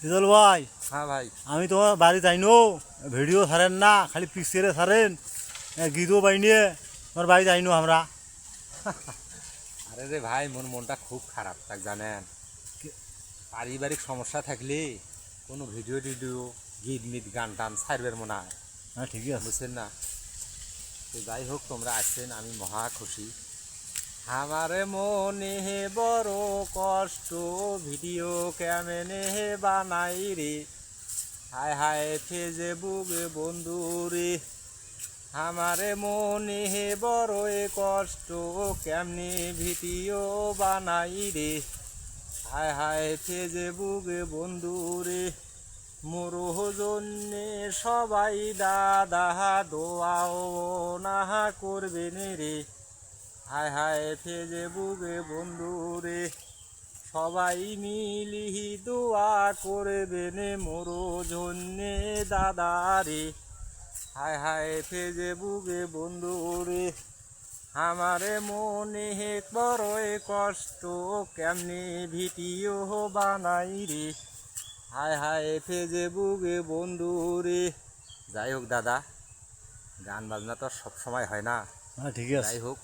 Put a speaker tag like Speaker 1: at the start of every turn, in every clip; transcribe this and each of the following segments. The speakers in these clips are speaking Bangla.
Speaker 1: রিজল ভাই,
Speaker 2: হ্যাঁ ভাই।
Speaker 1: আমি তোমার বাড়ি যাইনো, ভিডিও ছাড়েন না, খালি পিকচারে ছাড়েন, গীতও বাইনিয়ে তোমার বাড়ি যাইনো আমরা।
Speaker 2: আরে রে ভাই, মনটা খুব খারাপ তাক জানেন। পারিবারিক সমস্যা থাকলে কোনো ভিডিও টিডিও গীত মিত গান টান ছাড়বের মনে হয়,
Speaker 1: হ্যাঁ ঠিকই আছে।
Speaker 2: বুঝছেন না? তো যাই হোক, তোমরা আসছেন, আমি মহা খুশি। আমারে মনে বড় কষ্ট, ভিডিও কেমনে বানাই রে, হায় হায় ফেসবুক বন্ধু রে। আমারে মনে বড় কষ্ট, কেমনে ভিডিও বানাই রে, হায় হায় ফেসবুক বন্ধু রে। মোর জন্যে সবাই দাদা দোয়াও না করবেন রে, হায় হায় ফেসবুকে বন্ধু রে। সবাই মিলি দোয়া করবেন মোর জন্যে দাদা রে, হায় হায় ফেসবুকে বন্ধু রে। আমারে মনে বড় কষ্ট, কেমনে ভিডিও বানাই রে, হায় হায় ফেসবুকে বন্ধু রে। যাই হোক দাদা, গান বাজনা তো সব সময় হয় না।
Speaker 1: হ্যাঁ ঠিকই আছে।
Speaker 2: যাই হোক,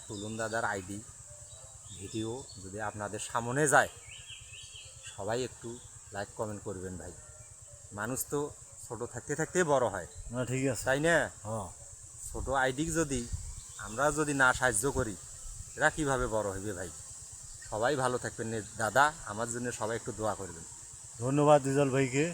Speaker 2: তুলুন দাদার আইডি ভিডিও যদি আপনাদের সামনে যায়, সবাই একটু লাইক কমেন্ট করবেন ভাই। মানুষ তো ছোট থাকতে থাকতে বড় হয়,
Speaker 1: হ্যাঁ ঠিকই আছে।
Speaker 2: তাই না?
Speaker 1: হ্যাঁ
Speaker 2: ছোট আইডি যদি আমরা না সাহায্য করি, এরা কীভাবে বড় হইবে ভাই? সবাই ভালো থাকবেন দাদা, আমার জন্য সবাই একটু দোয়া করবেন।
Speaker 1: ধন্যবাদ রিজল ভাইকে।